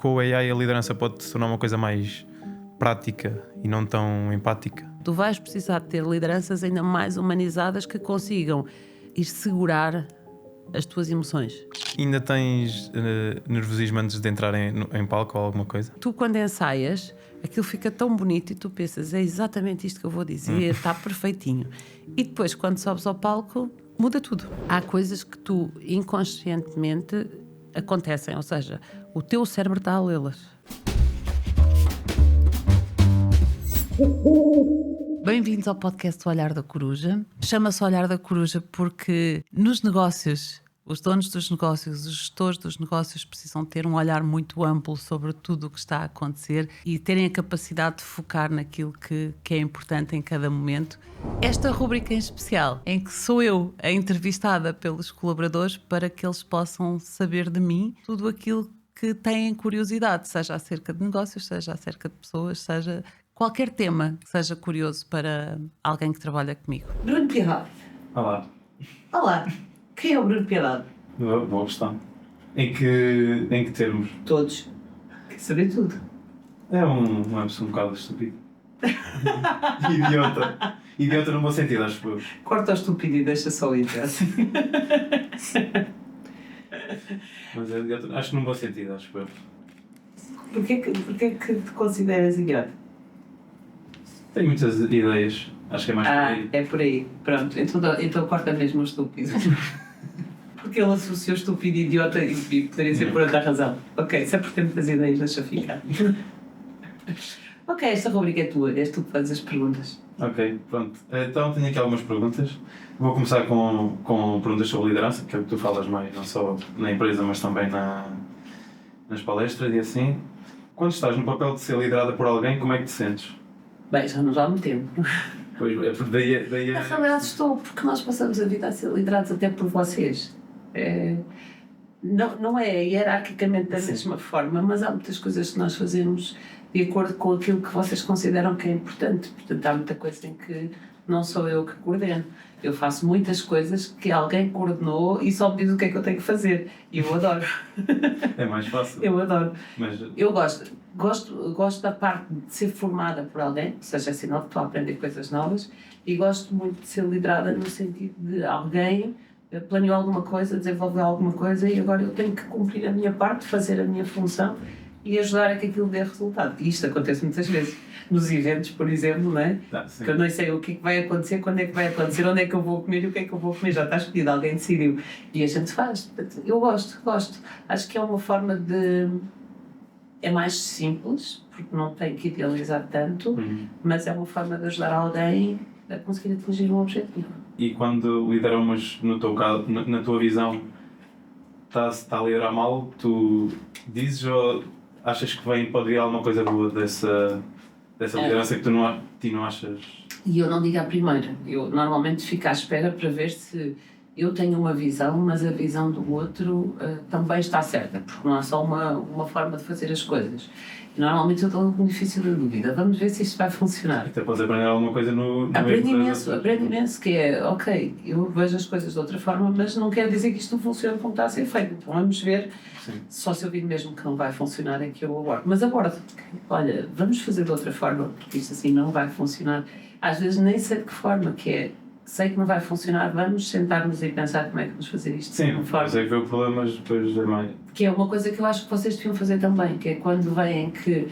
com o AI a liderança pode se tornar uma coisa mais prática e não tão empática? Tu vais precisar de ter lideranças ainda mais humanizadas que consigam ir segurar as tuas emoções. Ainda tens nervosismo antes de entrar em palco ou alguma coisa? Tu, quando ensaias, aquilo fica tão bonito e tu pensas, é exatamente isto que eu vou dizer, está perfeitinho. E depois, quando sobes ao palco, muda tudo. Há coisas que tu, inconscientemente, acontecem, ou seja, o teu cérebro está a lê-las. Bem-vindos ao podcast O Olhar da Coruja. Chama-se Olhar da Coruja porque nos negócios, os donos dos negócios, os gestores dos negócios precisam ter um olhar muito amplo sobre tudo o que está a acontecer e terem a capacidade de focar naquilo que é importante em cada momento. Esta rubrica em especial, em que sou eu a entrevistada pelos colaboradores para que eles possam saber de mim tudo aquilo que têm curiosidade, seja acerca de negócios, seja acerca de pessoas, seja qualquer tema que seja curioso para alguém que trabalha comigo. Bruno Piedade. Olá. Olá. Quem é o Bruno Piedade? Boa questão. Em que termos? Todos. Quer saber tudo. É uma pessoa um bocado estúpido. Idiota. Idiota no bom sentido, acho eu. Corta o estúpido e deixa só o idiota. Mas é idiota, acho que no bom sentido, acho eu. Porquê que te consideras idiota? Tenho muitas ideias. Acho que é mais por aí. É por aí. Pronto. Então corta mesmo o estúpido. Porque ele associou estúpido e idiota e poderia ser por outra razão. Ok, se é por ter muitas ideias, deixa ficar. Ok, esta rubrica é tua. És tu que fazes as perguntas. Ok, pronto. Então tenho aqui algumas perguntas. Vou começar com perguntas sobre liderança, que é o que tu falas mais, não só na empresa, mas também nas palestras e assim. Quando estás no papel de ser liderada por alguém, como é que te sentes? Bem, já não há muito tempo. Pois, é porque daí Na realidade estou, porque nós passamos a vida a ser liderados até por vocês. Não é hierarquicamente da mesma forma, mas há muitas coisas que nós fazemos de acordo com aquilo que vocês consideram que é importante. Portanto, há muita coisa em que não sou eu que coordeno. Eu faço muitas coisas que alguém coordenou e só me diz o que é que eu tenho que fazer. E eu adoro. É mais fácil. Eu adoro. Mas... Eu gosto da parte de ser formada por alguém, ou seja, é sinal que estou a aprender coisas novas, e gosto muito de ser liderada no sentido de alguém planeou alguma coisa, desenvolveu alguma coisa e agora eu tenho que cumprir a minha parte, fazer a minha função e ajudar a que aquilo dê resultado. E isto acontece muitas vezes. Nos eventos, por exemplo, não é? Que eu não sei o que é que vai acontecer, quando é que vai acontecer, onde é que eu vou comer e o que é que eu vou comer. Já está escolhido, alguém decidiu. E a gente faz. Eu gosto. Acho que é uma forma de... É mais simples, porque não tem que idealizar tanto, mas é uma forma de ajudar alguém a conseguir atingir um objetivo. E quando lidera umas, no teu caso, na tua visão, está a liderar mal, tu dizes ou achas que pode vir alguma coisa boa dessa liderança que tu não achas? E eu não digo à primeira. Eu normalmente fico à espera para ver se eu tenho uma visão, mas a visão do outro também está certa, porque não é só uma forma de fazer as coisas. E normalmente eu dou um benefício da dúvida. Vamos ver se isto vai funcionar. Até podes aprender alguma coisa no aprendo imenso, que é, ok, eu vejo as coisas de outra forma, mas não quer dizer que isto não funcione como está a ser feito. Então vamos ver. Sim. Só se eu vir mesmo que não vai funcionar é que eu abordo. Mas abordo. Olha, vamos fazer de outra forma, porque isto assim não vai funcionar. Às vezes nem sei de que forma, que é, sei que não vai funcionar, vamos sentar-nos e pensar como é que vamos fazer isto. Sim, mas é que vê o problema, mas depois é mais... Que é uma coisa que eu acho que vocês deviam fazer também, que é quando veem que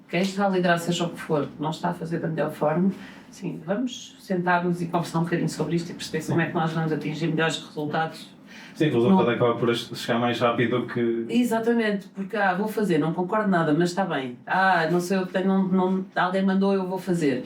quem está a liderar, seja o que for, não está a fazer da melhor forma, sim, vamos sentar-nos e conversar um bocadinho sobre isto e perceber como é que nós vamos atingir melhores resultados. Sim, o resultado acaba por chegar mais rápido do que... Exatamente, porque vou fazer, não concordo nada, mas está bem. Não sei, alguém mandou, eu vou fazer.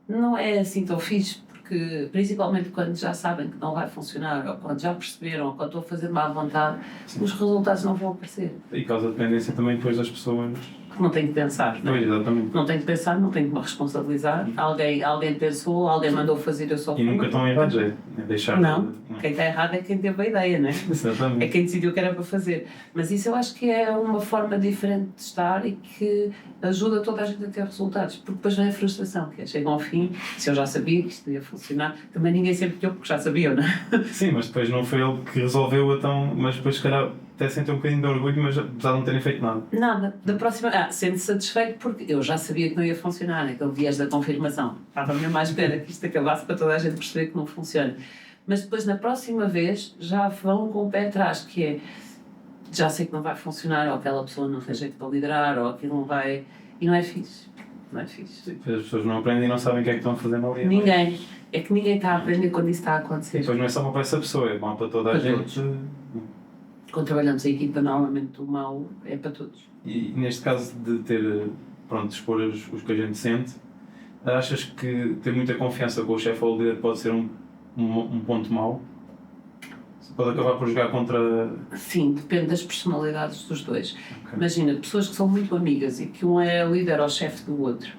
Não é assim tão fixe, porque principalmente quando já sabem que não vai funcionar, ou quando já perceberam, ou quando estou a fazer má vontade, os resultados não vão aparecer. E causa dependência também depois das pessoas. Não tem que pensar, não é? Pois, exatamente. Não tem que pensar, não tem que me responsabilizar. Alguém pensou, alguém mandou fazer, eu só... E nunca estão errados, é deixar... Não, quem está errado é quem teve a ideia, não é? Exatamente. É quem decidiu que era para fazer. Mas isso eu acho que é uma forma diferente de estar e que ajuda toda a gente a ter resultados. Porque depois vem a frustração, que é, chegam ao fim, se eu já sabia que isto ia funcionar, também ninguém sempre deu porque já sabiam, não é? Sim, mas depois não foi ele que resolveu, então, mas depois se calhar até sentem um bocadinho de orgulho, mas apesar de não terem feito nada. Nada. Da próxima. Sendo satisfeito porque eu já sabia que não ia funcionar, aquele viés da confirmação. Estava mesmo à espera que isto acabasse para toda a gente perceber que não funciona. Mas depois, na próxima vez, já vão com o pé atrás, que é já sei que não vai funcionar, ou aquela pessoa não tem jeito para liderar, ou aquilo não vai. E não é fixe. Não é fixe. As pessoas não aprendem e não sabem o que é que estão a fazer ali. Ninguém. É que ninguém está a aprender quando isso está a E acontecer. depois não é só uma para essa pessoa, é mal para toda a Para gente. Quando trabalhamos a equipa, normalmente o mal é para todos. E neste caso de ter, pronto, de expor os que a gente sente, achas que ter muita confiança com o chefe ou o líder pode ser um ponto mau? Pode acabar por jogar contra... Sim, depende das personalidades dos dois. Okay. Imagina, pessoas que são muito amigas e que um é líder ou chefe do outro,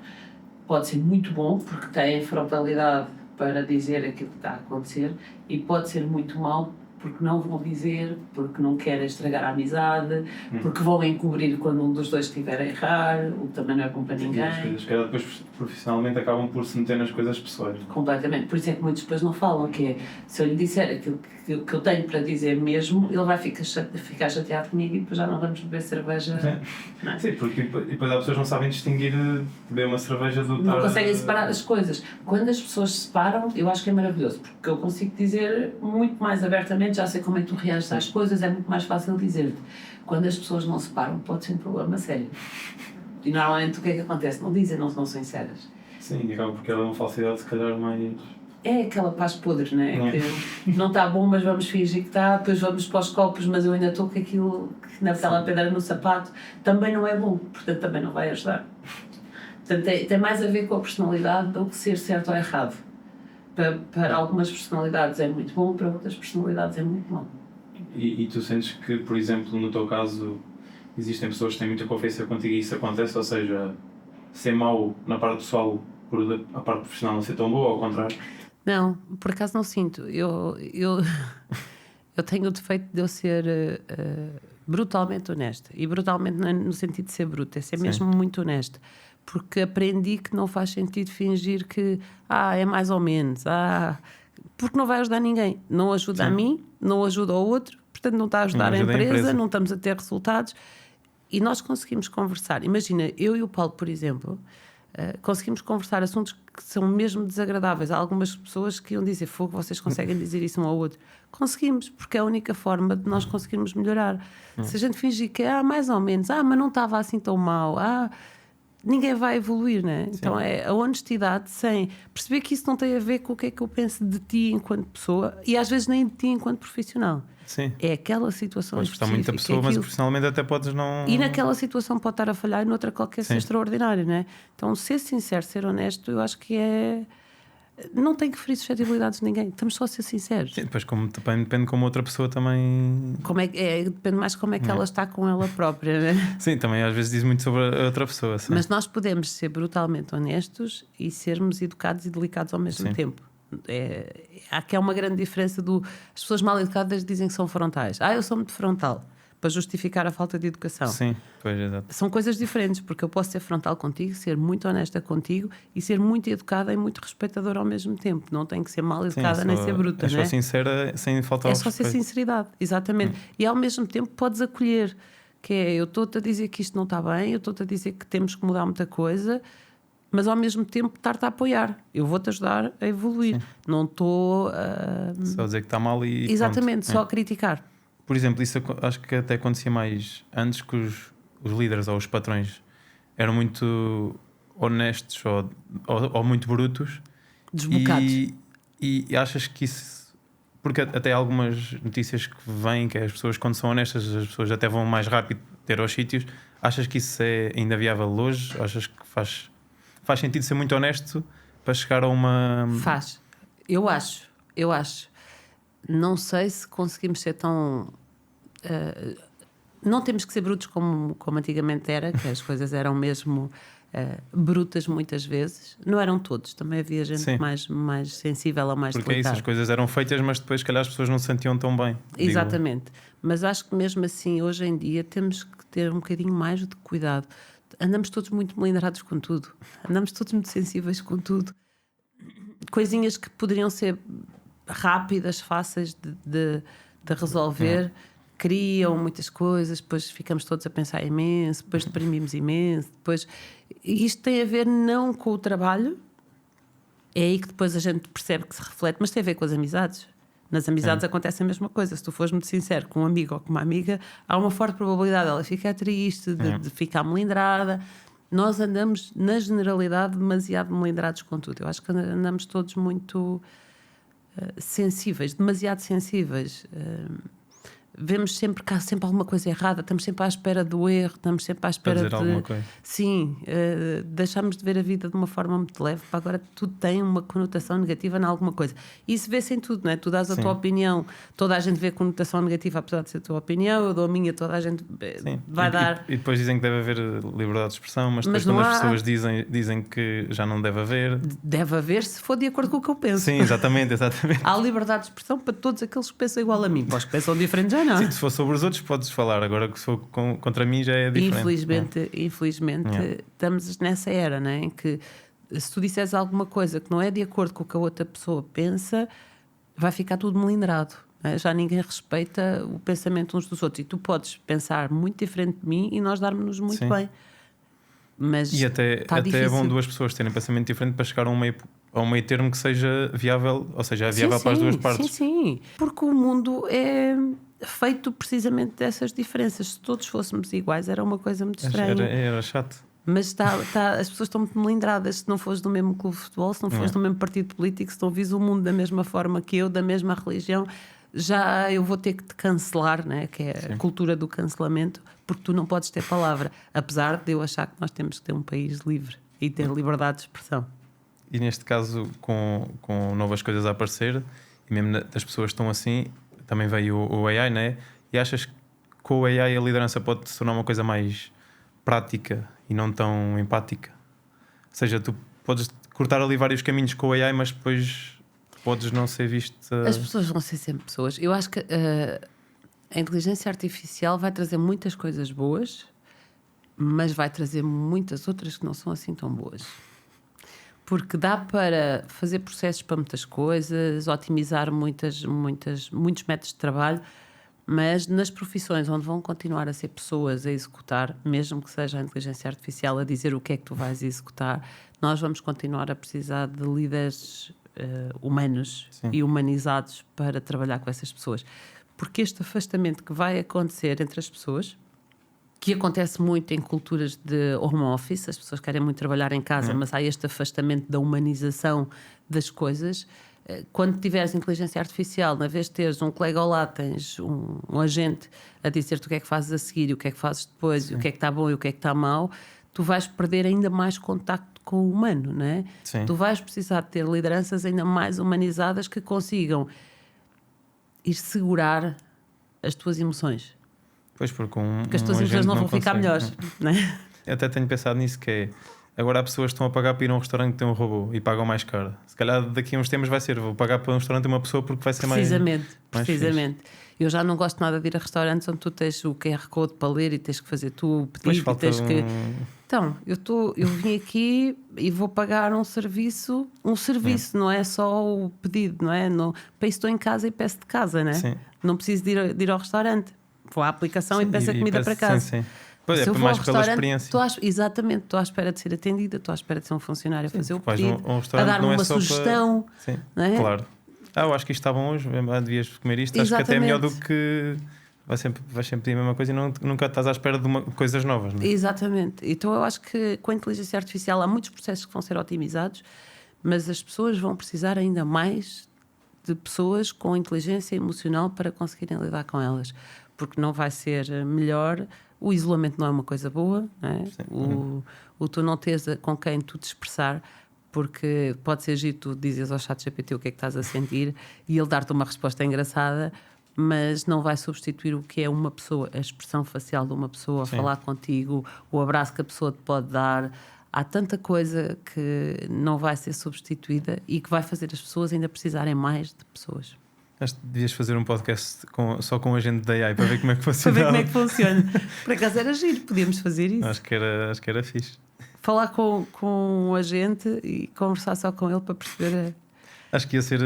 pode ser muito bom porque têm frontalidade para dizer aquilo que está a acontecer, e pode ser muito mau porque não vão dizer, porque não querem estragar a amizade, porque vão encobrir quando um dos dois estiver a errar, o que também não é bom para ninguém. As coisas, que depois profissionalmente acabam por se meter nas coisas pessoais. Completamente. Por isso é que muitos depois não falam, que é, se eu lhe disser aquilo que eu tenho para dizer mesmo, ele vai ficar chateado comigo e depois já não vamos beber cerveja. Sim, não é? sim, porque depois as pessoas não sabem distinguir beber uma cerveja do... Não conseguem separar as coisas. Quando as pessoas se separam, eu acho que é maravilhoso, porque eu consigo dizer muito mais abertamente, já sei como é que tu reages às coisas, é muito mais fácil dizer-te. Quando as pessoas não se separam, pode ser um problema sério. E normalmente o que é que acontece? Não dizem, não são sinceras. Sim, acaba porque ela é uma falsidade se calhar mais... É aquela paz podre, não é? Que não está bom, mas vamos fingir que está, depois vamos para os copos, mas eu ainda estou com aquilo, que naquela pedra no sapato, também não é bom, portanto também não vai ajudar. Portanto, tem mais a ver com a personalidade do que ser certo ou errado. Para algumas personalidades é muito bom, para outras personalidades é muito mau. E tu sentes que, por exemplo, no teu caso, existem pessoas que têm muita confiança contigo e isso acontece, ou seja, ser mau na parte pessoal por a parte profissional não ser tão boa, ou ao contrário? Não, por acaso não sinto. Eu tenho o defeito de eu ser brutalmente honesta. E brutalmente não é no sentido de ser bruta, é ser mesmo muito honesta. Porque aprendi que não faz sentido fingir que é mais ou menos, porque não vai ajudar ninguém. Não ajuda a mim, não ajuda ao outro, portanto não está a ajudar a empresa, não estamos a ter resultados. E nós conseguimos conversar. Imagina, eu e o Paulo, por exemplo, conseguimos conversar assuntos que são mesmo desagradáveis. Há algumas pessoas que iam dizer, fogo, vocês conseguem dizer isso um ao outro. Conseguimos, porque é a única forma de nós conseguirmos melhorar. Se a gente fingir que mais ou menos, mas não estava assim tão mal, ninguém vai evoluir, né? Então é a honestidade, sem perceber que isso não tem a ver com o que é que eu penso de ti enquanto pessoa, e às vezes nem de ti enquanto profissional. Sim. É aquela situação Podes gostar específica. muito da pessoa, mas profissionalmente até podes não... E naquela situação pode estar a falhar e noutra qualquer ser extraordinário, né? Então ser sincero, ser honesto, eu acho que é... Não tem que ferir suscetibilidades de ninguém, estamos só a ser sinceros. Sim, depois depende como outra pessoa também... Depende mais como é que ela está com ela própria, né? Sim, também às vezes diz muito sobre a outra pessoa. Sim. Mas nós podemos ser brutalmente honestos e sermos educados e delicados ao mesmo tempo. Aqui há uma grande diferença as pessoas mal educadas dizem que são frontais. Eu sou muito frontal, para justificar a falta de educação. Sim, pois, exato. São coisas diferentes, porque eu posso ser frontal contigo, ser muito honesta contigo e ser muito educada e muito respeitadora ao mesmo tempo. Não tenho que ser mal educada nem ser bruta. É só sincera, sem faltar ao respeito. É só ser sinceridade, exatamente. E ao mesmo tempo podes acolher, que eu estou-te a dizer que isto não está bem, eu estou-te a dizer que temos que mudar muita coisa, mas ao mesmo tempo estar-te a apoiar. Eu vou-te ajudar a evoluir. Não estou só dizer que está mal e exatamente, pronto. só a criticar. Por exemplo, isso acho que até acontecia mais antes, que os líderes ou os patrões eram muito honestos ou muito brutos. Desbocados. E achas que isso... Porque até algumas notícias que vêm, que as pessoas, quando são honestas, as pessoas até vão mais rápido ter aos sítios. Achas que isso é ainda viável hoje? Achas que faz sentido ser muito honesto para chegar a uma... Faz. Eu acho. Não sei se conseguimos ser tão... não temos que ser brutos como antigamente era, que as coisas eram mesmo brutas muitas vezes. Não eram todos. Também havia gente mais sensível ou mais porque delicada. Porque as coisas eram feitas, mas depois, se calhar, as pessoas não se sentiam tão bem. Exatamente. Mas acho que mesmo assim, hoje em dia, temos que ter um bocadinho mais de cuidado. Andamos todos muito melindrados com tudo. Andamos todos muito sensíveis com tudo. Coisinhas que poderiam ser rápidas, fáceis de resolver, criam muitas coisas, depois ficamos todos a pensar imenso, depois deprimimos imenso, depois... E isto tem a ver não com o trabalho, é aí que depois a gente percebe que se reflete, mas tem a ver com as amizades. Nas amizades acontece a mesma coisa. Se tu fores muito sincero com um amigo ou com uma amiga, há uma forte probabilidade dela ficar triste, de ficar melindrada. Nós andamos, na generalidade, demasiado melindrados com tudo. Eu acho que andamos todos muito sensíveis, demasiado sensíveis. Vemos sempre que há sempre alguma coisa errada, estamos sempre à espera do erro, estamos sempre à espera dizer alguma coisa. Sim, deixamos de ver a vida de uma forma muito leve, para agora tudo tem uma conotação negativa em alguma coisa. E isso vê-se em tudo, não é? Tu dás a tua opinião, toda a gente vê conotação negativa, apesar de ser a tua opinião, eu dou a minha, toda a gente vai dar. E depois dizem que deve haver liberdade de expressão, mas depois quando as pessoas dizem que já não deve haver. Deve haver se for de acordo com o que eu penso. Sim, exatamente. Há liberdade de expressão para todos aqueles que pensam igual a mim, para os que pensam diferente já não. Sim, se for sobre os outros podes falar, agora que se for contra mim já é diferente. Infelizmente estamos nessa era, não é? Em que se tu disseres alguma coisa que não é de acordo com o que a outra pessoa pensa, vai ficar tudo melindrado, não é? Já ninguém respeita o pensamento uns dos outros, e tu podes pensar muito diferente de mim e nós darmos-nos muito bem, mas e até é bom duas pessoas terem pensamento diferente para chegar a um meio termo que seja viável, ou seja, é viável para as duas partes. Sim, porque o mundo é feito precisamente dessas diferenças. Se todos fôssemos iguais era uma coisa muito estranha. Era chato. Mas as pessoas estão muito melindradas. Se não fores do mesmo clube de futebol, se não fores do mesmo partido político, se não vis o mundo da mesma forma que eu, da mesma religião, já eu vou ter que te cancelar, né? Que é a cultura do cancelamento, porque tu não podes ter palavra, apesar de eu achar que nós temos que ter um país livre e ter liberdade de expressão. E neste caso, com novas coisas a aparecer, e mesmo das pessoas que estão assim, também veio o AI, né? E achas que com o AI a liderança pode se tornar uma coisa mais prática e não tão empática? Ou seja, tu podes cortar ali vários caminhos com o AI, mas depois podes não ser visto. As pessoas vão ser sempre pessoas. Eu acho que a inteligência artificial vai trazer muitas coisas boas, mas vai trazer muitas outras que não são assim tão boas. Porque dá para fazer processos para muitas coisas, otimizar muitos métodos de trabalho, mas nas profissões onde vão continuar a ser pessoas a executar, mesmo que seja a inteligência artificial a dizer o que é que tu vais executar, nós vamos continuar a precisar de líderes humanos e humanizados para trabalhar com essas pessoas. Porque este afastamento que vai acontecer entre as pessoas, que acontece muito em culturas de home office, as pessoas querem muito trabalhar em casa, mas há este afastamento da humanização das coisas. Quando tiveres inteligência artificial, na vez de teres um colega ao lado, tens um agente a dizer-te o que é que fazes a seguir e o que é que fazes depois, e o que é que está bom e o que é que está mau, tu vais perder ainda mais contacto com o humano, não é? Sim. Tu vais precisar de ter lideranças ainda mais humanizadas que consigam ir segurar as tuas emoções. Pois, porque as tuas emoções não vão ficar melhores, não é? Eu até tenho pensado nisso, que é agora há pessoas que estão a pagar para ir a um restaurante que tem um robô e pagam mais caro. Se calhar daqui a uns tempos vai ser, vou pagar para um restaurante de uma pessoa porque vai ser precisamente. mais Eu já não gosto nada de ir a restaurantes onde tu tens o QR Code para ler e tens que fazer tu o pedido e tens que... Então, eu vim aqui e vou pagar um serviço, não é só o pedido, não é? Não, para isso estou em casa e peço de casa, não é? Sim. Não preciso de ir ao restaurante. Vou à aplicação e peço a comida para casa. Sim. Pois é, mais pela experiência. Exatamente, estou à espera de ser atendida, estou à espera de ser um funcionário a fazer o pedido, a dar-me uma sugestão. Para... Sim, não é? claro. Eu acho que isto está bom hoje, devias comer isto. Exatamente. Acho que até é melhor do que vais sempre pedir a mesma coisa e nunca estás à espera de coisas novas. Não é? Exatamente. Então eu acho que com a inteligência artificial há muitos processos que vão ser otimizados, mas as pessoas vão precisar ainda mais de pessoas com inteligência emocional para conseguirem lidar com elas. Porque não vai ser melhor. O isolamento não é uma coisa boa, não é? O tu não teres com quem tu te expressar, porque pode ser giro tu dizes ao ChatGPT o que é que estás a sentir e ele dar-te uma resposta engraçada, mas não vai substituir o que é uma pessoa, a expressão facial de uma pessoa, a falar contigo, o abraço que a pessoa te pode dar. Há tanta coisa que não vai ser substituída e que vai fazer as pessoas ainda precisarem mais de pessoas. Acho que devias fazer um podcast só com o agente da AI para ver como é que funciona. Para ver como é que funciona. Por acaso era giro, podíamos fazer isso. Acho que era fixe. Falar com o agente e conversar só com ele para perceber. Acho que ia ser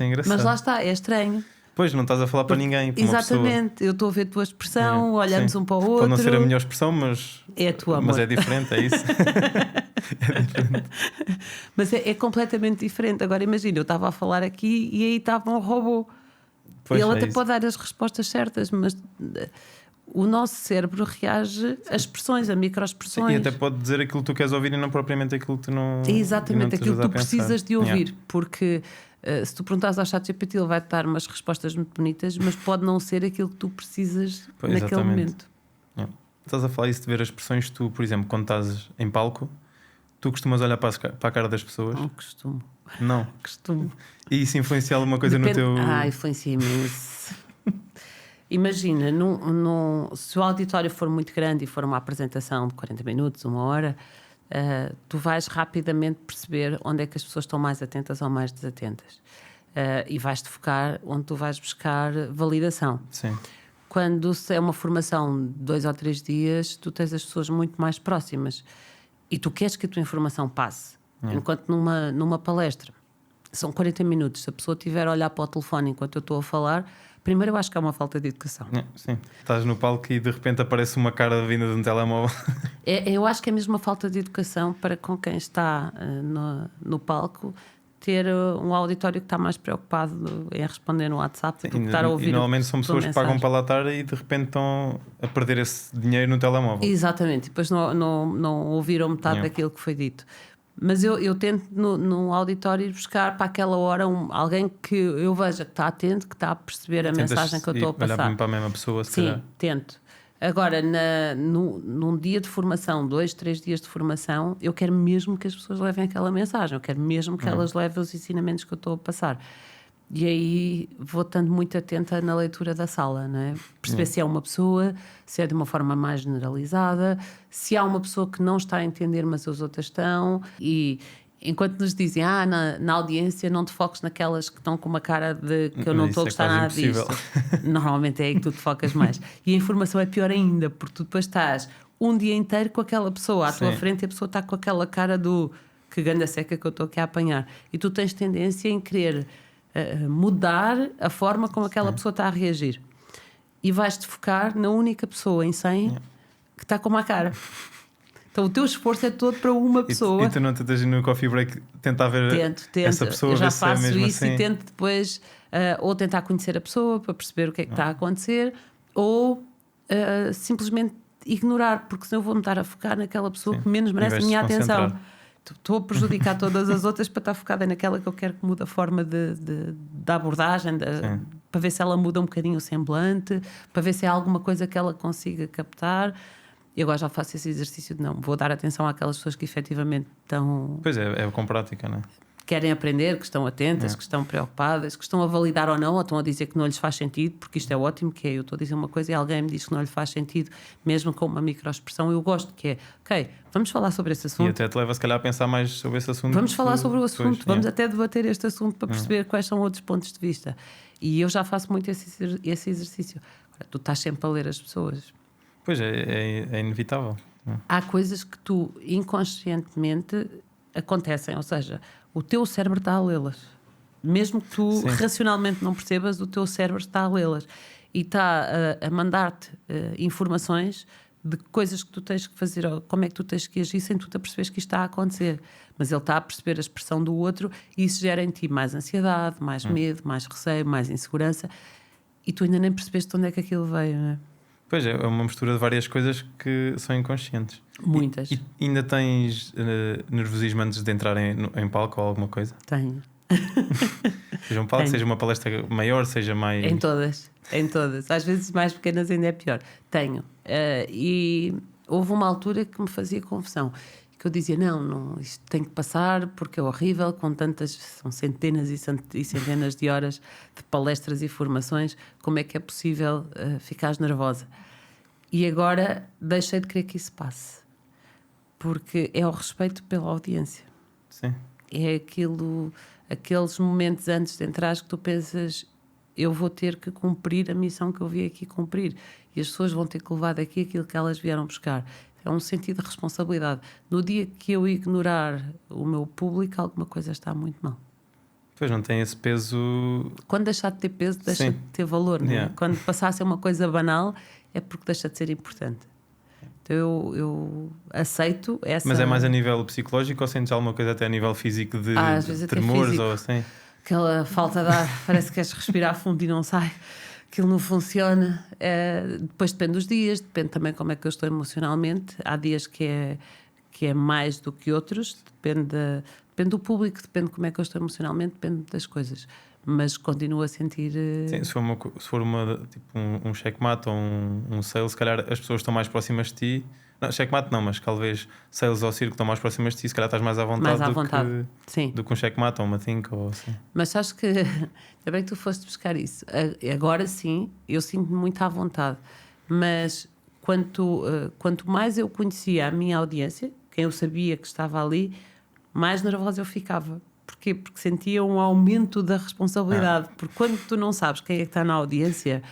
engraçado. Mas lá está, é estranho. Pois, não estás a falar para ninguém, para uma pessoa. Exatamente, eu estou a ver a tua expressão, olhamos sim. um para o outro. Pode não ser a melhor expressão, mas É a tua, amor. mas é diferente, é isso. É diferente. Mas é completamente diferente. Agora imagina, eu estava a falar aqui e aí estava um robô. Pois, Ele é até isso. pode dar as respostas certas, mas o nosso cérebro reage a expressões, a Sim, microexpressões. e até pode dizer aquilo que tu queres ouvir e não propriamente aquilo que tu não. É exatamente e não aquilo que estejas tu a pensar. precisas de ouvir. Yeah. Porque se tu perguntares ao ChatGPT, ele vai-te dar umas respostas muito bonitas, mas pode não ser aquilo que tu precisas Pois, naquele exatamente. momento. Yeah. Estás a falar isso de ver as expressões, tu, por exemplo, quando estás em palco, tu costumas olhar para a cara das pessoas? Não costumo. Não. Costumo. E isso influencia alguma coisa Depende... no teu. Influencia imenso. Imagina, se o auditório for muito grande e for uma apresentação de 40 minutos, 1 hora, tu vais rapidamente perceber onde é que as pessoas estão mais atentas ou mais desatentas. E vais-te focar onde tu vais buscar validação. Sim. Quando é uma formação de 2 ou 3 dias, tu tens as pessoas muito mais próximas e tu queres que a tua informação passe. Enquanto numa palestra são 40 minutos, se a pessoa estiver a olhar para o telefone enquanto eu estou a falar, primeiro eu acho que é uma falta de educação. Sim. Estás no palco e de repente aparece uma cara vinda de um telemóvel. Eu acho que é mesmo uma falta de educação para com quem está no palco ter um auditório que está mais preocupado em responder no WhatsApp do que estar a ouvir. E normalmente são pessoas que pagam para lá estar e de repente estão a perder esse dinheiro no telemóvel. Exatamente, e depois não ouviram metade daquilo que foi dito. Mas eu tento no auditório ir buscar para aquela hora alguém que eu veja que está atento, que está a perceber a mensagem que eu estou a passar. Olhar para a mesma pessoa, se Sim, calhar. tento. Agora, num dia de formação, 2, 3 dias de formação, eu quero mesmo que as pessoas levem aquela mensagem, eu quero mesmo que elas levem os ensinamentos que eu estou a passar. E aí vou estando muito atenta na leitura da sala, não é? Perceber se é uma pessoa, se é de uma forma mais generalizada, se há uma pessoa que não está a entender, mas as outras estão. E enquanto nos dizem, na audiência não te foques naquelas que estão com uma cara de que eu não estou a gostar nada disso. Normalmente é aí que tu te focas mais. E a informação é pior ainda, porque tu depois estás um dia inteiro com aquela pessoa à tua frente e a pessoa está com aquela cara do que ganda seca que eu estou aqui a apanhar. E tu tens tendência em querer mudar a forma como aquela pessoa está a reagir. E vais-te focar na única pessoa em 100 que está com uma cara. Então o teu esforço é todo para uma pessoa. E tu não tentas no coffee break tentar ver Tento. essa pessoa? Eu já ver se é faço mesmo isso assim. e tento depois ou tentar conhecer a pessoa para perceber o que é que está a acontecer ou simplesmente ignorar, porque senão eu vou-me estar a focar naquela pessoa que menos merece a minha atenção. Estou a prejudicar todas as outras para estar focada naquela que eu quero que mude a forma da abordagem, para ver se ela muda um bocadinho o semblante, para ver se há alguma coisa que ela consiga captar. E agora já faço esse exercício de não, vou dar atenção àquelas pessoas que efetivamente estão... Pois é com prática, não é? Querem aprender, que estão atentas, que estão preocupadas, que estão a validar ou não, ou estão a dizer que não lhes faz sentido, porque isto é ótimo, que é, eu estou a dizer uma coisa e alguém me diz que não lhe faz sentido, mesmo com uma microexpressão, eu gosto, que é, ok, vamos falar sobre esse assunto. E até te leva se calhar a pensar mais sobre esse assunto. Vamos falar sobre o assunto, vamos até debater este assunto para perceber quais são outros pontos de vista. E eu já faço muito esse exercício. Agora, tu estás sempre a ler as pessoas. Pois é inevitável. Há coisas que tu inconscientemente acontecem, ou seja, o teu cérebro está a lê-las. Mesmo que tu racionalmente não percebas, o teu cérebro está a lê-las. E está a mandar-te informações de coisas que tu tens que fazer, ou como é que tu tens que agir sem tu te perceberes que isto está a acontecer. Mas ele está a perceber a expressão do outro e isso gera em ti mais ansiedade, mais medo, mais receio, mais insegurança. E tu ainda nem percebeste de onde é que aquilo veio, não é? Pois é uma mistura de várias coisas que são inconscientes. Muitas. E ainda tens nervosismo antes de entrar em palco ou alguma coisa? Tenho. Seja um palco, Tenho. seja uma palestra maior, seja mais... Em todas. Às vezes mais pequenas ainda é pior. Tenho. E houve uma altura que me fazia confusão. Que eu dizia, não, isto tem que passar porque é horrível, são centenas e centenas de horas de palestras e formações, como é que é possível ficares nervosa? E agora deixei de querer que isso passe. Porque é o respeito pela audiência. Sim. É aqueles momentos antes de entrar que tu pensas, eu vou ter que cumprir a missão que eu vim aqui cumprir. E as pessoas vão ter que levar daqui aquilo que elas vieram buscar. É um sentido de responsabilidade. No dia que eu ignorar o meu público, alguma coisa está muito mal. Pois não tem esse peso. Quando deixar de ter peso, deixa Sim. de ter valor, não é? Yeah. Quando passar a ser uma coisa banal, é porque deixa de ser importante. Então eu aceito essa... Mas é mais a nível psicológico ou sentes alguma coisa até a nível físico de às vezes até tremores físico. ou assim? Aquela falta de ar, parece que queres respirar fundo e não sai, aquilo não funciona. Depois depende dos dias, depende também como é que eu estou emocionalmente. Há dias que é mais do que outros, depende do público, depende de como é que eu estou emocionalmente, depende das coisas. Mas continuo a sentir. Sim, se for tipo um checkmate ou um sales, se calhar as pessoas estão mais próximas de ti. Não, checkmate não, mas talvez sales ou circo estão mais próximas de ti, se calhar estás mais à vontade, Sim. do que um checkmate ou uma think ou assim. Mas acho que ainda bem que tu foste buscar isso. Agora sim, eu sinto-me muito à vontade. Mas quanto mais eu conhecia a minha audiência, quem eu sabia que estava ali, mais nervosa eu ficava. Porquê? Porque sentia um aumento da responsabilidade. Porque quando tu não sabes quem é que está na audiência,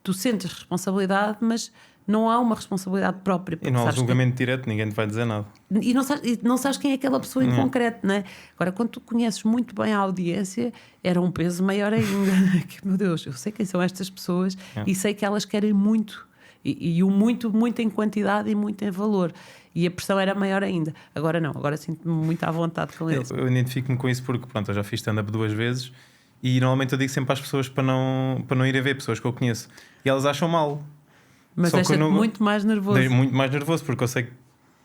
tu sentes responsabilidade, mas não há uma responsabilidade própria. E não há um julgamento direto, ninguém te vai dizer nada. E não sabes quem é aquela pessoa em concreto, não é? Agora, quando tu conheces muito bem a audiência, era um peso maior ainda. Que, meu Deus, eu sei quem são estas pessoas e sei que elas querem muito. E o muito em quantidade e muito em valor. E a pressão era maior ainda. Agora não, agora sinto-me muito à vontade com eles. Eu identifico-me com isso porque, pronto, eu já fiz stand-up 2 vezes e normalmente eu digo sempre às pessoas para não irem ver pessoas que eu conheço. E elas acham mal. Mas deixa-te muito mais nervoso. Muito mais nervoso porque eu sei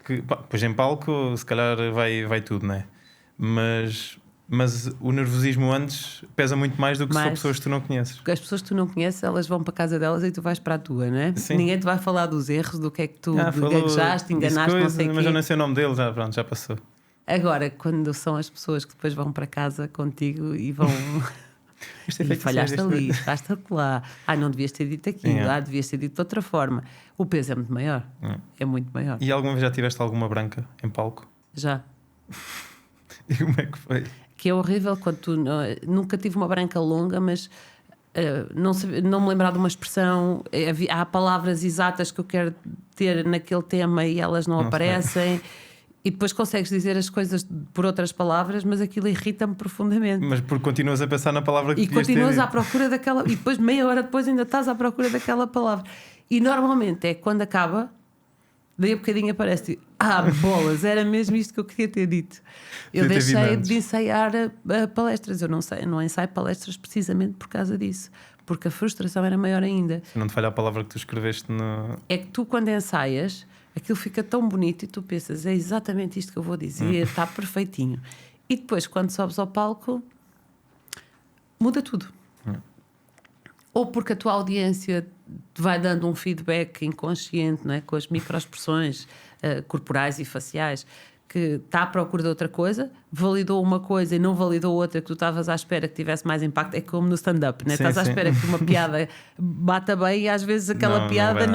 que, pois em palco, se calhar vai tudo, não é? Mas o nervosismo antes pesa muito mais do que se for pessoas que tu não conheces. Porque as pessoas que tu não conheces, elas vão para a casa delas e tu vais para a tua, não é? Sim. Ninguém te vai falar dos erros, do que é que tu gaguejaste, enganaste, não sei o quê. Mas eu nem sei o nome dele, já passou. Agora, quando são as pessoas que depois vão para casa contigo e vão... e falhaste ali, falhaste lá. Não devias ter dito aquilo, devias ter dito de outra forma. O peso é muito maior. É muito maior. E alguma vez já tiveste alguma branca em palco? Já. E como é que foi? Que é horrível quando tu... nunca tive uma branca longa, mas não me lembrar de uma expressão. Há palavras exatas que eu quero ter naquele tema e elas não aparecem. E depois consegues dizer as coisas por outras palavras, mas aquilo irrita-me profundamente. Mas porque continuas a pensar na palavra que devias ter. E continuas à procura daquela... E depois, meia hora depois, ainda estás à procura daquela palavra. E normalmente é quando acaba, daí a bocadinho aparece... bolas, era mesmo isto que eu queria ter dito. Eu deixei de ensaiar palestras. Eu não ensaio palestras precisamente por causa disso. Porque a frustração era maior ainda. Se não te falha a palavra que tu escreveste no... É que tu, quando ensaias... aquilo fica tão bonito e tu pensas, é exatamente isto que eu vou dizer, está perfeitinho. E depois, quando sobes ao palco, muda tudo. Ou porque a tua audiência te vai dando um feedback inconsciente, não é? Com as microexpressões corporais e faciais, que está à procura de outra coisa, validou uma coisa e não validou outra que tu estavas à espera que tivesse mais impacto. É como no stand-up, né? Estás à espera que uma piada bata bem e às vezes aquela piada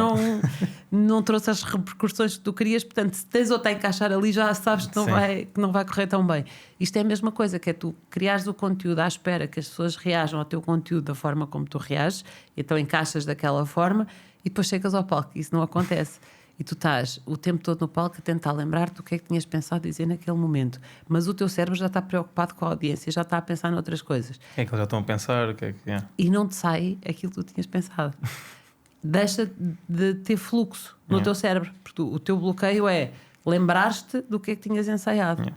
não trouxe as repercussões que tu querias. Portanto, se tens outra a encaixar ali, já sabes que não vai correr tão bem. Isto é a mesma coisa, que é tu criares o conteúdo à espera que as pessoas reajam ao teu conteúdo da forma como tu reages, então encaixas daquela forma e depois chegas ao palco e isso não acontece. E tu estás o tempo todo no palco a tentar lembrar-te do que é que tinhas pensado dizer naquele momento. Mas o teu cérebro já está preocupado com a audiência, já está a pensar noutras coisas. É que eles já estão a pensar, o que é que é? E não te sai aquilo que tu tinhas pensado. Deixa de ter fluxo no teu cérebro. Porque o teu bloqueio é lembrar-te do que é que tinhas ensaiado.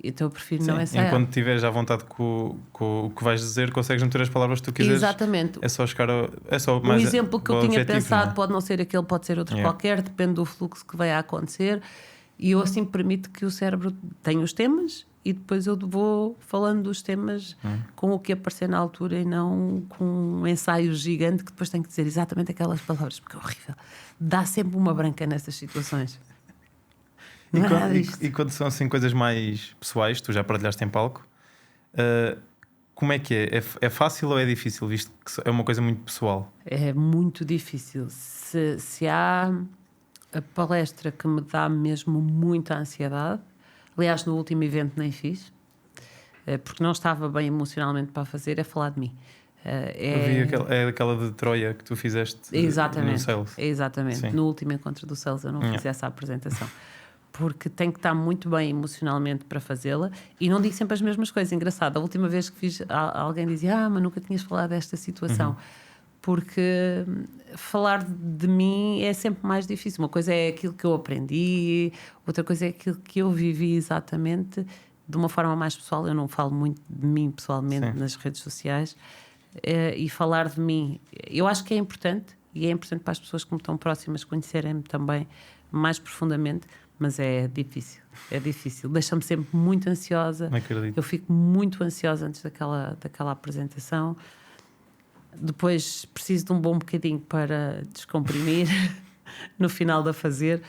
Então eu prefiro não ensaiar. Enquanto estiveres à vontade com o que vais dizer, consegues meter as palavras que tu quiseres. Exatamente. É só chegar ao, é só mais o exemplo que eu tinha objetivo, pensado não é? pode não ser aquele, pode ser outro qualquer, depende do fluxo que vai a acontecer. E eu assim permito que o cérebro tenha os temas e depois eu vou falando dos temas com o que aparecer na altura e não com um ensaio gigante que depois tenho que dizer exatamente aquelas palavras, porque é horrível. Dá sempre uma branca nessas situações. E quando são assim coisas mais pessoais, tu já partilhaste em palco, como é que é? É fácil ou é difícil, visto que é uma coisa muito pessoal? É muito difícil. Se há a palestra que me dá mesmo muita ansiedade, aliás, no último evento nem fiz, porque não estava bem emocionalmente para fazer, é falar de mim. Eu vi aquela de Troia que tu fizeste no Sales. Exatamente. Sim. No último encontro do Sales eu não fiz essa apresentação. porque tenho que estar muito bem emocionalmente para fazê-la e não digo sempre as mesmas coisas. Engraçado, a última vez que fiz, alguém dizia: mas nunca tinhas falado desta situação. Porque falar de mim é sempre mais difícil. Uma coisa é aquilo que eu aprendi, outra coisa é aquilo que eu vivi exatamente de uma forma mais pessoal. Eu não falo muito de mim pessoalmente nas redes sociais, e falar de mim, eu acho que é importante, e é importante para as pessoas que me estão próximas conhecerem-me também mais profundamente, mas é difícil, deixa-me sempre muito ansiosa. Eu fico muito ansiosa antes daquela apresentação. Depois preciso de um bom bocadinho para descomprimir no final da fazer,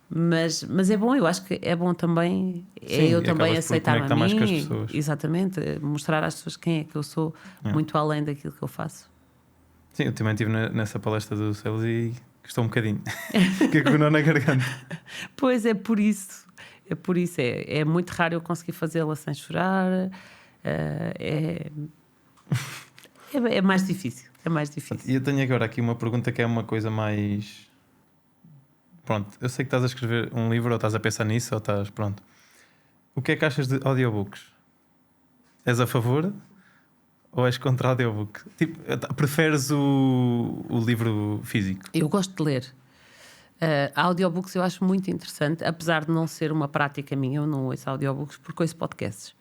mas é bom. Eu acho que é bom também. Eu também aceitar-me a mim, exatamente, mostrar às pessoas quem é que eu sou, muito além daquilo que eu faço. Sim, eu também estive nessa palestra do Sales e gostou um bocadinho. Fiquei com o nó na garganta. Pois é, por isso é muito raro eu conseguir fazê-la sem chorar. É mais difícil. E eu tenho agora aqui uma pergunta que é uma coisa mais... Pronto, eu sei que estás a escrever um livro, ou estás a pensar nisso, ou estás... Pronto. O que é que achas de audiobooks? És a favor ou és contra o audiobook? Tipo, preferes o livro físico? Eu gosto de ler. Audiobooks eu acho muito interessante, apesar de não ser uma prática minha. Eu não ouço audiobooks porque ouço podcasts.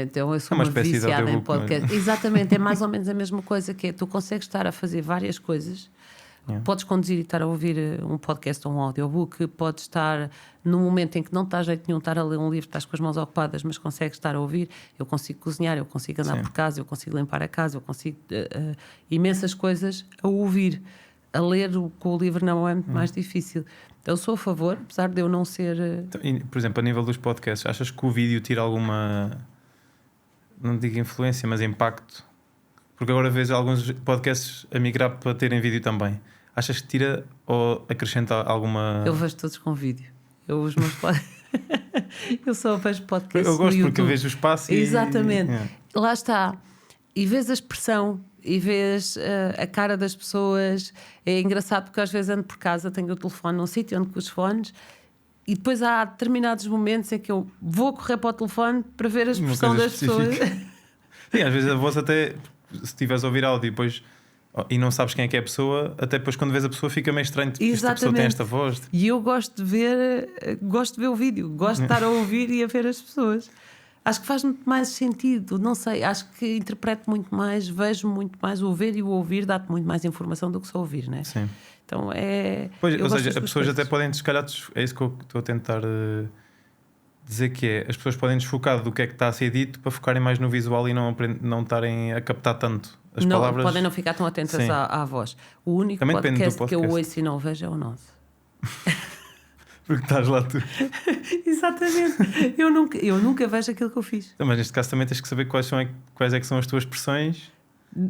Então eu sou uma viciada em podcast. Exatamente, é mais ou menos a mesma coisa, que é, tu consegues estar a fazer várias coisas. Podes conduzir e estar a ouvir um podcast ou um audiobook, podes estar num momento em que não está jeito nenhum estar a ler um livro, estás com as mãos ocupadas, mas consegues estar a ouvir. Eu consigo cozinhar, eu consigo andar por casa, eu consigo limpar a casa, eu consigo imensas coisas a ouvir. A ler com o livro não é muito mais difícil. Eu sou a favor, apesar de eu não ser... Então, por exemplo, a nível dos podcasts, achas que o vídeo tira alguma, não digo influência, mas impacto? Porque agora vejo alguns podcasts a migrar para terem vídeo também. Achas que tira ou acrescenta alguma... Eu vejo todos com vídeo. Eu só vejo podcasts eu gosto no porque YouTube. vejo o espaço e... Exatamente. Lá está. E vês a expressão e vês a cara das pessoas. É engraçado porque às vezes ando por casa, tenho o telefone num sítio, ando com os fones, e depois há determinados momentos em que eu vou correr para o telefone para ver a expressão das pessoas. Sim, às vezes a voz até... Se estiveres a ouvir áudio e não sabes quem é que é a pessoa, até depois quando vês a pessoa fica meio estranho. Esta pessoa tem esta voz. E eu gosto de ver o vídeo, gosto de estar a ouvir e a ver as pessoas. Acho que faz muito mais sentido, não sei, acho que interpreto muito mais, vejo muito mais. O ver e o ouvir dá-te muito mais informação do que só ouvir, não é? Sim. Então é... Pois, ou seja, as pessoas até podem, se calhar, é isso que eu estou a tentar dizer, que é, as pessoas podem desfocar do que é que está a ser dito para focarem mais no visual e não estarem a captar tanto as palavras. Podem não ficar tão atentas à voz. O único podcast que eu ouço e não vejo é o nosso. Porque estás lá tu. Exatamente. Eu nunca vejo aquilo que eu fiz. Então, mas neste caso também tens que saber quais é que são as tuas expressões.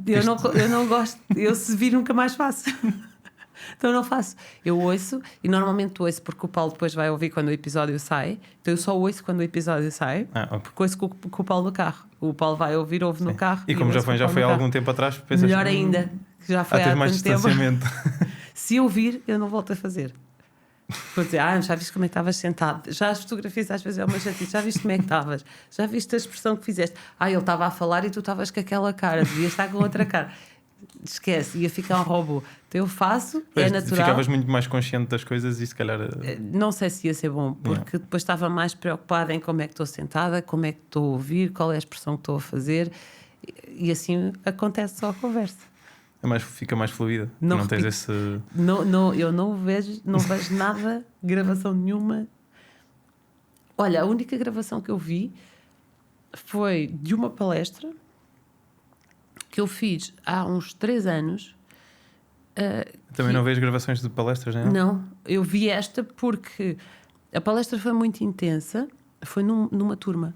Eu não gosto. Eu se vir nunca mais faço. Então não faço. Eu ouço, e normalmente ouço porque o Paulo depois vai ouvir quando o episódio sai. Então eu só ouço quando o episódio sai, okay. Porque ouço com o Paulo no carro. O Paulo vai ouvir, ouve no carro. E como já foi há algum tempo atrás, pensas, melhor ainda, que já foi há mais tanto tempo. distanciamento. Se eu vir, eu não volto a fazer. Vou dizer, já viste como é que estavas sentado? Já as fotografias às vezes é uma chatice. Já viste como é que estavas? Já viste a expressão que fizeste? Ele estava a falar e tu estavas com aquela cara, devias estar com outra cara. Esquece, ia ficar um robô. Então eu faço, é natural. Ficavas muito mais consciente das coisas e se calhar... Não sei se ia ser bom, porque depois estava mais preocupada em como é que estou sentada, como é que estou a ouvir, qual é a expressão que estou a fazer, e assim acontece só a conversa. Fica mais fluida. Não tens esse... Eu não vejo nada, gravação nenhuma. Olha, a única gravação que eu vi foi de uma palestra que eu fiz há uns 3 anos. Também não vês gravações de palestras, não é? Não, eu vi esta porque a palestra foi muito intensa, foi numa turma.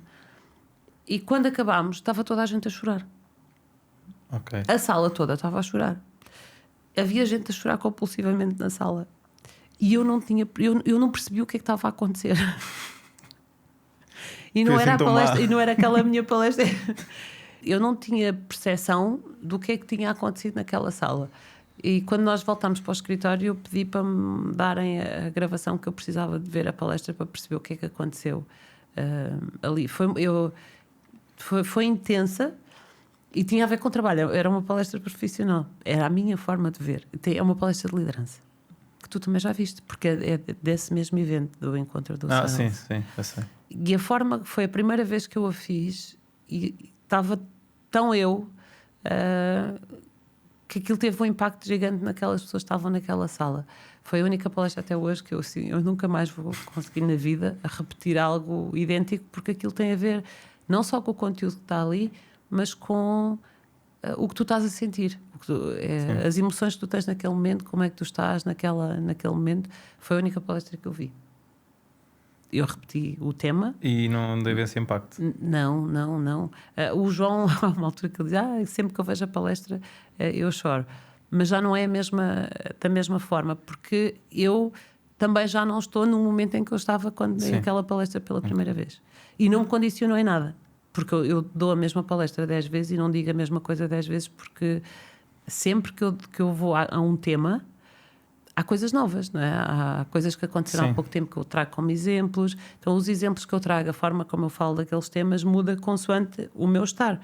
E quando acabámos, estava toda a gente a chorar. Okay. A sala toda estava a chorar. Havia gente a chorar compulsivamente na sala. E eu não percebi o que é que estava a acontecer. E não era a palestra, e não era aquela minha palestra. Eu não tinha percepção do que é que tinha acontecido naquela sala. E quando nós voltámos para o escritório, eu pedi para me darem a gravação, que eu precisava de ver a palestra para perceber o que é que aconteceu ali. Foi intensa e tinha a ver com o trabalho. Era uma palestra profissional, era a minha forma de ver. É uma palestra de liderança que tu também já viste, porque é desse mesmo evento do Encontro do Céu. Sim, eu sei. E a forma que foi a primeira vez que eu a fiz, e estava tão que aquilo teve um impacto gigante naquelas pessoas que estavam naquela sala. Foi a única palestra até hoje que eu nunca mais vou conseguir na vida a repetir algo idêntico, porque aquilo tem a ver não só com o conteúdo que está ali, mas com o que tu estás a sentir, as emoções que tu tens naquele momento, como é que tu estás naquele momento. Foi a única palestra que eu vi. Eu repeti o tema. E não teve esse impacto? Não. O João, há uma altura que ele diz, sempre que eu vejo a palestra eu choro. Mas já não é da mesma forma, porque eu também já não estou no momento em que eu estava quando dei aquela palestra pela primeira vez. E não me condicionou em nada. Porque eu dou a mesma palestra 10 vezes e não digo a mesma coisa 10 vezes, porque sempre que eu vou a um tema, há coisas novas, não é? Há coisas que aconteceram há pouco tempo que eu trago como exemplos. Então, os exemplos que eu trago, a forma como eu falo daqueles temas, muda consoante o meu estar.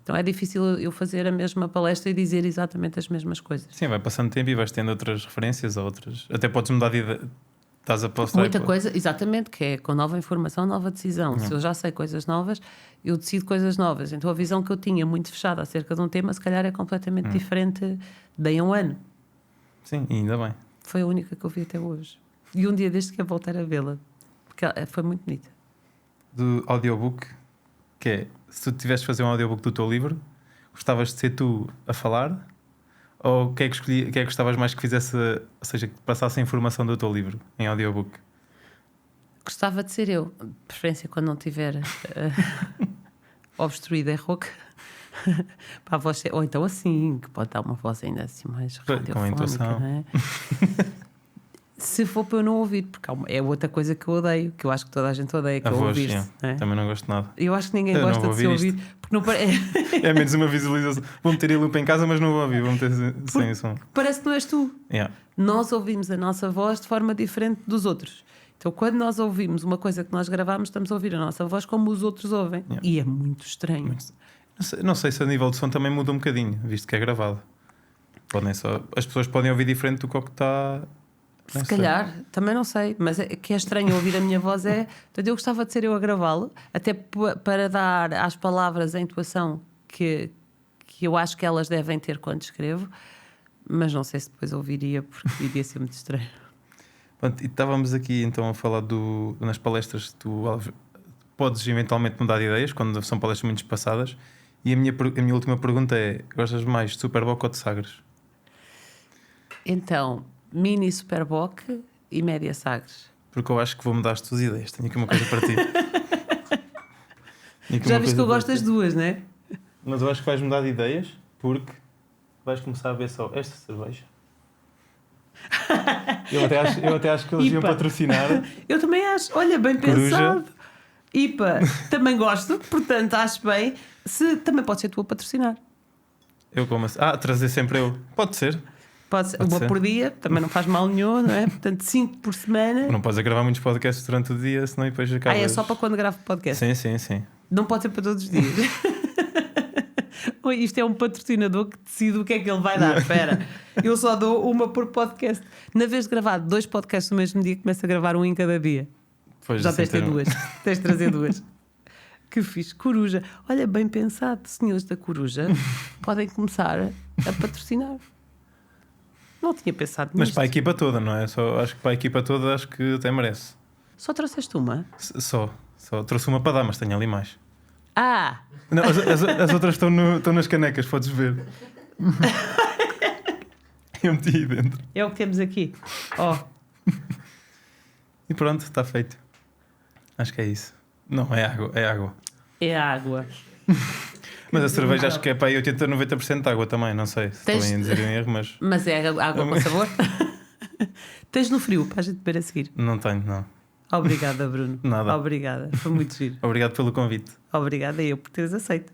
Então, é difícil eu fazer a mesma palestra e dizer exatamente as mesmas coisas. Sim, vai passando tempo e vais tendo outras referências ou outras. Até podes mudar de ideia. Estás a postar. Muita coisa, exatamente, que é com nova informação, nova decisão. Se eu já sei coisas novas, eu decido coisas novas. Então, a visão que eu tinha muito fechada acerca de um tema, se calhar é completamente diferente daí a um ano. Sim, e ainda bem. Foi a única que eu vi até hoje. E um dia desde que eu voltar a vê-la, porque foi muito bonita. Do audiobook, que é, se tu tivesses de fazer um audiobook do teu livro, gostavas de ser tu a falar? Ou quem é que gostavas mais que fizesse, ou seja, que passasse a informação do teu livro em audiobook? Gostava de ser eu, de preferência quando não tiver obstruída a rouca. Para a voz ser, ou então assim, que pode dar uma voz ainda assim mais radiofónica, não é? Se for para eu não ouvir, porque é outra coisa que eu odeio, que eu acho que toda a gente odeia, que é ouvir-se. É? Também não gosto de nada. Eu acho que ninguém gosta de se ouvir, porque não é menos uma visualização. Vou meter a lupa em casa, mas não vou ouvir, vou meter sem som. Parece que não és tu. Nós ouvimos a nossa voz de forma diferente dos outros. Então, quando nós ouvimos uma coisa que nós gravamos, estamos a ouvir a nossa voz como os outros ouvem. E é muito estranho. Não sei se a nível de som também muda um bocadinho, visto que é gravado. As pessoas podem ouvir diferente do que está. Se calhar, também não sei, mas que é estranho ouvir a minha voz. Portanto, eu gostava de ser eu a gravá-lo, até para dar às palavras a intuação que eu acho que elas devem ter quando escrevo, mas não sei se depois ouviria, porque iria ser muito estranho. Pronto, e estávamos aqui então a falar nas palestras, tu podes eventualmente mudar de ideias quando são palestras muito espaçadas. E a minha última pergunta é: gostas mais de Superboc ou de Sagres? Então, mini Superboc e média Sagres. Porque eu acho que vou mudar as tuas ideias. Tenho aqui uma coisa para ti. Já viste que eu gosto das duas, não é? Mas eu acho que vais mudar de ideias porque vais começar a ver só esta cerveja. Eu até acho que eles iam patrocinar. Eu também acho. Olha, bem Coruja. pensado. IPA, também gosto, portanto acho bem. Também pode ser tu a patrocinar. Eu como assim? Trazer sempre eu. Pode ser. Pode ser. Uma por dia, também não faz mal nenhum, não é? Portanto, 5 por semana. Não podes gravar muitos podcasts durante o dia, senão depois acabas. É só para quando gravo podcast? Sim. Não pode ser para todos os dias. Isto é um patrocinador que decide o que é que ele vai dar. Espera, eu só dou uma por podcast. Na vez de gravar 2 podcasts no mesmo dia, começo a gravar um em cada dia. Pois, já tens de ter 2. Tens de trazer 2. Que fixe. Coruja. Olha, bem pensado, senhores da Coruja. Podem começar a patrocinar. Não tinha pensado nisso. Mas para a equipa toda, não é? Acho que para a equipa toda acho que até merece. Só trouxeste uma? Só trouxe uma para dar, mas tenho ali mais. Não, as outras estão nas canecas, podes ver. Eu meti aí dentro. É o que temos aqui. E pronto, está feito. Acho que é isso. Não, é água. É água. Mas a cerveja acho que é para aí 80 a 90% de água também, não sei se estou a dizer em erro, mas... Mas é água com sabor? Tens no frio para a gente beber a seguir? Não tenho, não. Obrigada, Bruno. Nada. Obrigada, foi muito giro. Obrigado pelo convite. Obrigada eu por teres aceito.